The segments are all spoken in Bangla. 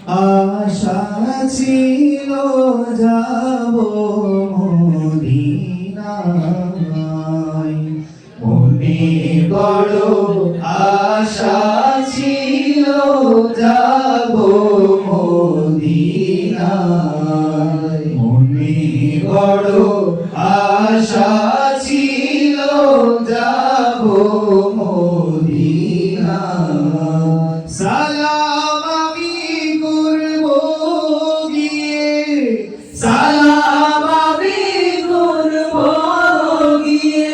আশা ছিল যাব মদিনায়, মনে বড় আশা ছিল যাব মদিনায়, মনে বড় আশা ছিল যাব মদিনায়। সালাম আমি করব গিয়ে, সালাম আমি করব গিয়ে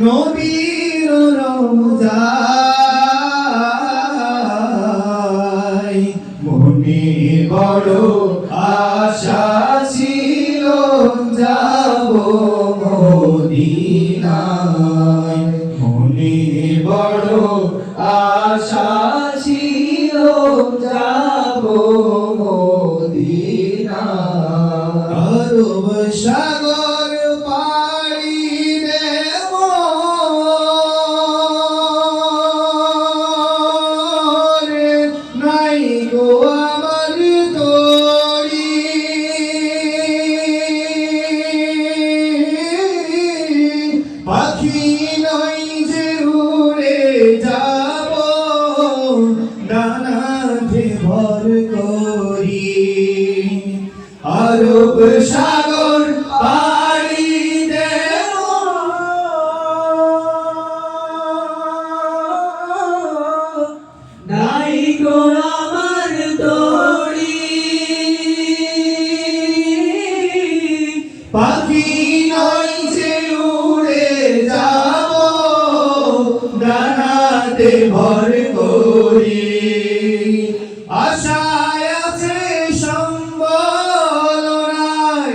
নবীর রওজায়, মনে বড় আশা ছিল যাব মদিনায়, মনে বড় আশা ছিল যাব মদিনায়। আরব সাগর পাড়ি দেব রে, নাই গো আমার তরি, পাখি নই যে উড়ে যাব ডানাতে ভর করি। আরব সাগর পাড়ি দেব, নাই গো আমার তরি, পাখি নই যে উড়ে যাব ডানাতে ভর করি। আশায় আছে সম্বল নাই,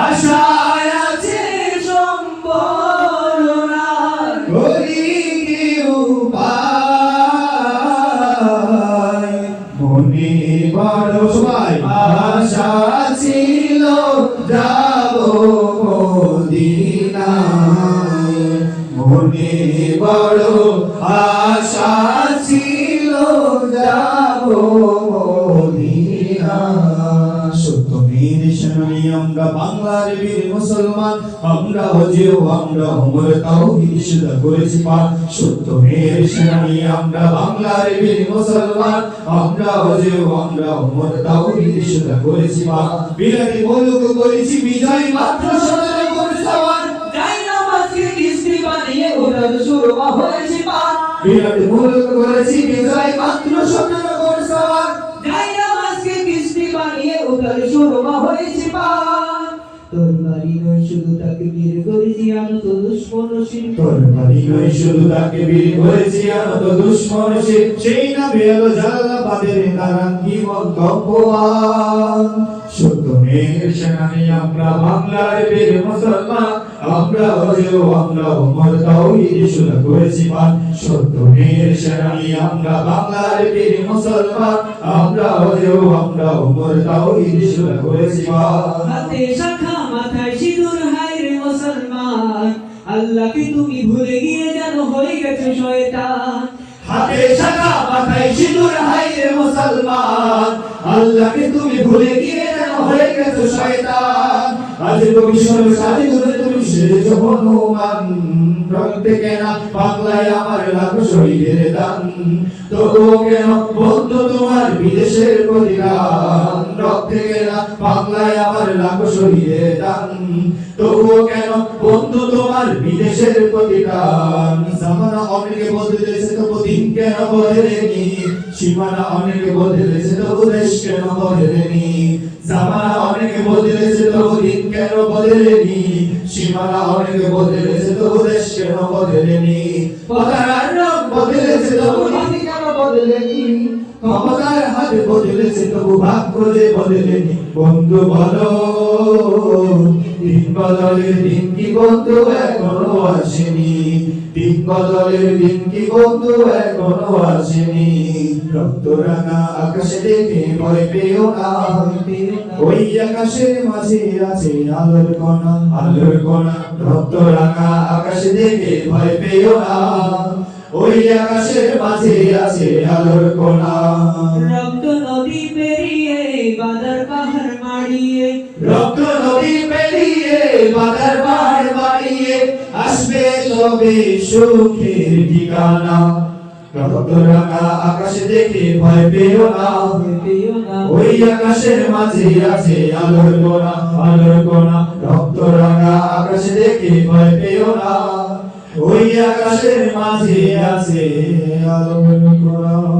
আশায় আছে সম্বল নাই, করি কি উপায়, মনে বড় সবাই আশা ছিল যাব মদিনায়, মনে বড় আশা ছিল যাব মদিনায়। সত্যমের সেনানী আমরা বাংলার বীর মুসলমান, আমরা হজেও আমরা ওমর তাওহীদ শুদ্ধ করেছি পার। সত্যমের সেনানী আমরা বাংলার বীর মুসলমান, আমরা হজেও আমরা ওমর তাওহীদ শুদ্ধ করেছি পার। বিরাট মুলুক করেছি বিজয় মাত্র 17 কোটি সওয়ার, যাই নামাজকে কিস্তি বানিয়ে ওঠার শুরুয়া হয়েছে পার। বিরাট মুলুক করেছি বিজয় মাত্র 17 কোটি সওয়ার, যাই নামাজকে কিস্তি বানিয়ে ওঠার শুরুয়া হয়েছে পার। তরবারি নয় শুধু তাকবীর করেছি আনত দুশমন শির, তরবারি নয় শুধু তাকবীর করেছি আনত দুশমন শির, সেই নামে এলো জালালাবাদের নারাঙ্গি মন্তব্যবান। সত্যমের সেনানী আমরা বাংলার বীর মুসলমান, আমরা হজেও আমরা ওমর তাওহীদ শুদ্ধ করেছি পার। সত্যমের সেনানী আমরা বাংলার বীর মুসলমান, আমরা হজেও আমরা ওমর তাওহীদ শুদ্ধ করেছি পার। হাতে শাখা মাথায় সিঁদুর হায় রে মুসলমান, আল্লাহকে তুমি ভুলে গিয়ে যেন হয়ে গেছো শয়তান। হাতে শাখা মাথায় সিঁদুর হায় রে মুসলমান, আল্লাহকে তুমি ভুলে গিয়ে যেন হয়ে গেছো শয়তান। আজ তুমি সর্বসারি করে তুমি সেরেছো হনুমান, রক্তে কেনা বাংলায় আমার লাখ শহীদের দান। তবুও কেন বন্ধু তোমার বিদেশের প্রতিদান, রক্তে কেনা বাংলায় আমার লাখ শহীদের দান। তবুও কেন বন্ধু তোমার বিদেশের প্রতিদান। জামানা অনেকে বদলেছে তবু দিন কেন বদলেনি, সীমানা অনেকে বদলেছে তবু দেশ কেন বদলেনি। জামানা অনেকে বদলেছে তবু দিন কেন বদলেনি, সীমানা অনেকে বদলেছে তবু দেশ কেন বদলেনি। পতাকার রং বদলেছে তবু নীতি কেন বদলেনি, ক্ষমতার হাত বদলেছে তবু ভাগ্য যে বদলেনি। বন্ধু বলো দিন বদলের দিন কি বন্ধু এখনো আসেনি, দিন বদলের দিন কি বন্ধু এখনো আসেনি। রক্ত রাঙা আকাশে দেখে ভয় পেও না, ওই আকাশের মাঝে আছে আলোর কণা, আলোর কণা। রক্ত রাঙা আকাশে দেখে ভয় পেও না, ওই আকাশের মাঝে আছে আলোর কণা। রক্ত নদী পেরিয়ে বাধার পাহাড় মাড়িয়ে রক্ত নদী পেরিয়ে বাধার পাহাড় মারিয়ে আসবে তবে সুখের ঠিকানা রক্তরাঙা আকাশ দেখে ভয় পেও না পেও না ওই আকাশের মাঝে আছে আলোর কোনা আলোর কোনা রক্তরাঙা আকাশ দেখে ভয় পেও না ওই আকাশের মাঝে আছে আলোর কোনা